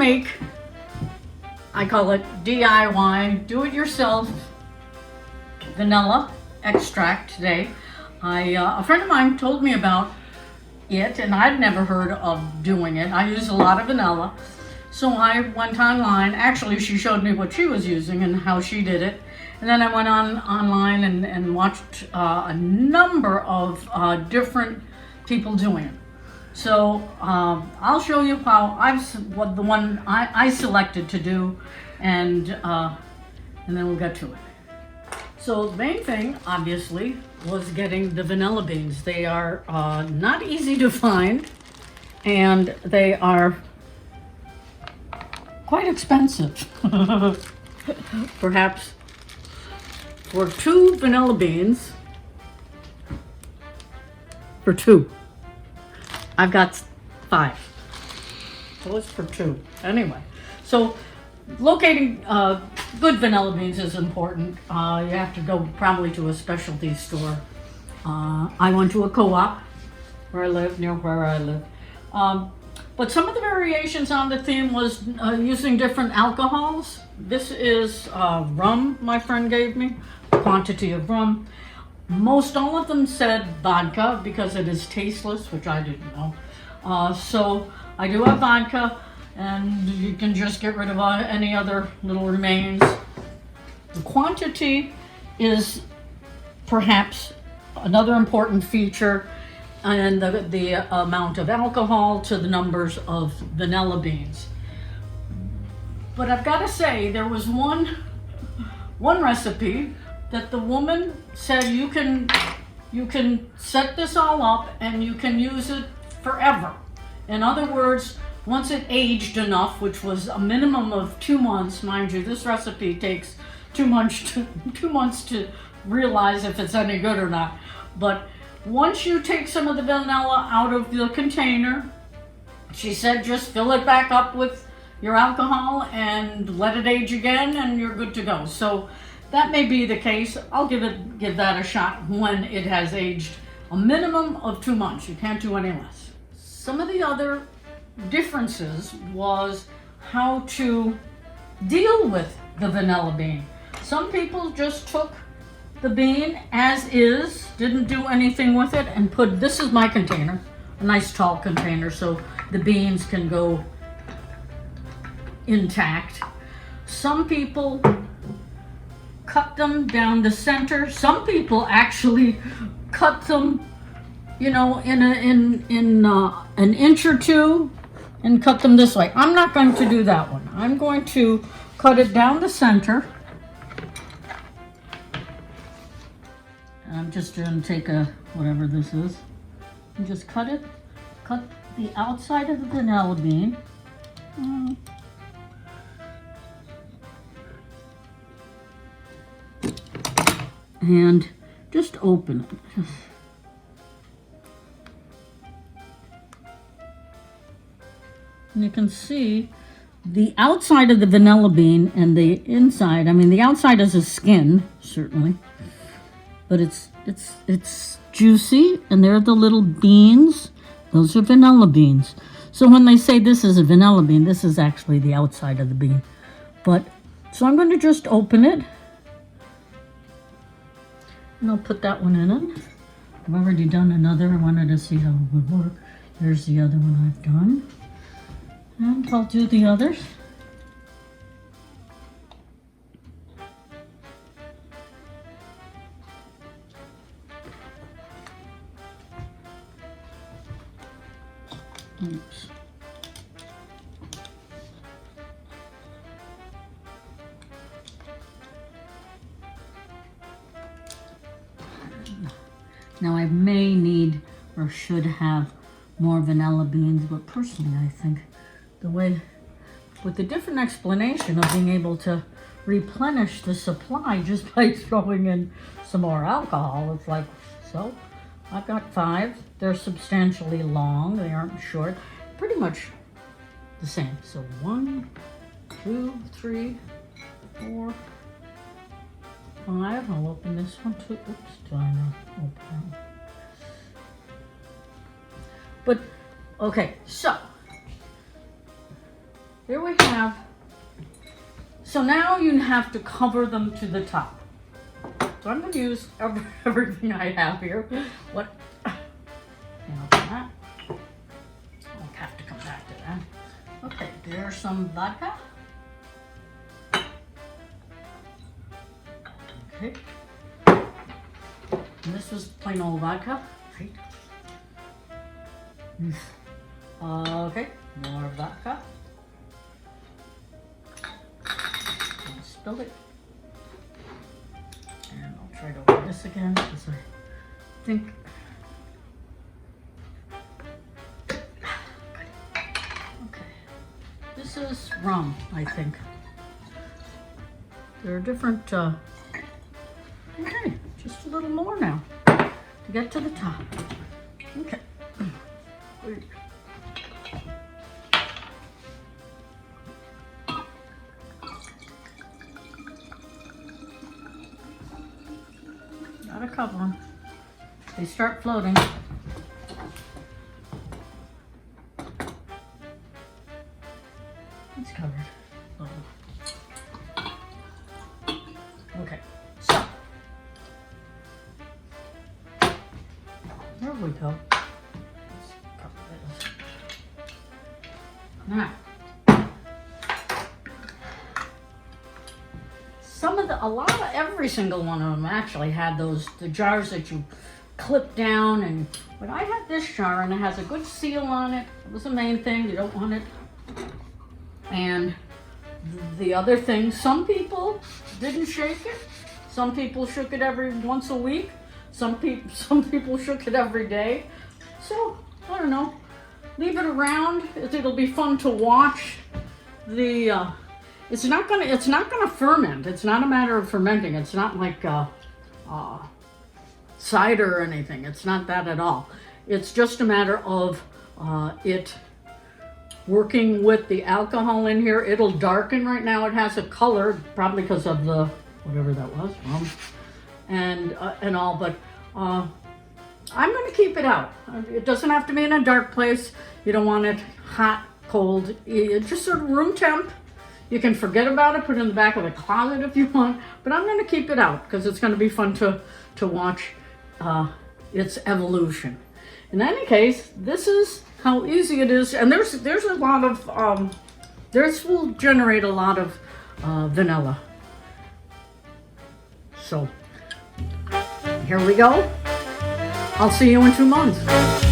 make, I call it DIY, do it yourself vanilla extract today. A friend of mine told me about it and I'd never heard of doing it. I use a lot of vanilla. So I went online. Actually, she showed me what she was using and how she did it. And then I went online and watched a number of different people doing it. So I'll show you how what the one I selected to do, and then we'll get to it. So the main thing, obviously, was getting the vanilla beans. They are not easy to find, and they are quite expensive. Perhaps for 2 vanilla beans, for 2. I've got 5. So it's for 2. Anyway, so locating good vanilla beans is important. You have to go probably to a specialty store. I went to a co-op near where I live. But some of the variations on the theme was using different alcohols. This is rum my friend gave me, a quantity of rum. Most all of them said vodka because it is tasteless, which I didn't know. So I do have vodka, and you can just get rid of any other little remains. The quantity is perhaps another important feature, and the amount of alcohol to the numbers of vanilla beans. But I've got to say, there was one recipe that the woman said you can set this all up and you can use it forever. In other words, once it aged enough, which was a minimum of 2 months, mind you, this recipe takes 2 months to realize if it's any good or not. But once you take some of the vanilla out of the container, she said just fill it back up with your alcohol and let it age again and you're good to go. So that may be the case. I'll give that a shot when it has aged a minimum of 2 months. You can't do any less. Some of the other differences was how to deal with the vanilla bean. Some people just took the bean as is, didn't do anything with it, and this is my container, a nice tall container so the beans can go intact. Some people cut them down the center. Some people actually cut them, in an inch or 2 and cut them this way. I'm not going to do that one. I'm going to cut it down the center. I'm just going to take whatever this is, and just cut the outside of the vanilla bean. And just open it. And you can see the outside of the vanilla bean and the inside. I mean, the outside is a skin, certainly. But it's juicy, and there are the little beans. Those are vanilla beans. So when they say this is a vanilla bean, this is actually the outside of the bean. So I'm going to just open it, and I'll put that one in it. I've already done another. I wanted to see how it would work. There's the other one I've done. And I'll do the others. Oops. Now I may need or should have more vanilla beans, but personally I think with the different explanation of being able to replenish the supply just by throwing in some more alcohol, it's like, so I've got 5. They're substantially long. They aren't short. Pretty much the same. So 1, 2, 3, 4, 5. I'll open this one too. Oops, do I not open it? But, okay, so here we have, so now you have to cover them to the top. So I'm going to use everything I have here. What? That. I'll have to come back to that. Okay, there's some vodka. Okay. And this was plain old vodka, right? Okay, more vodka. I'll spill it. And I'll try to open this again because I think. Okay, this is rum, I think. There are different. Okay, just a little more now to get to the top. Okay. Gotta cover them. They start floating. It's covered. Okay, so there we go. Let's cover this. Now, every single one of them actually had the jars that you clip down, but I had this jar and it has a good seal on it. It was the main thing. You don't want it. And the other thing, some people didn't shake it. Some people shook it every once a week. Some people shook it every day. So I don't know. Leave it around. It'll be fun to watch. It's not gonna ferment. It's not a matter of fermenting. It's not like cider or anything. It's not that at all. It's just a matter of it working with the alcohol in here. It'll darken. Right now it has a color, probably because of the whatever that was, and all. But I'm going to keep it out. It doesn't have to be in a dark place. You don't want it hot, cold. It's just sort of room temp. You can forget about it, put it in the back of the closet if you want. But I'm going to keep it out because it's going to be fun to watch its evolution. In any case, this is how easy it is, and there's a lot of this will generate a lot of vanilla. So here we go. I'll see you in 2 months.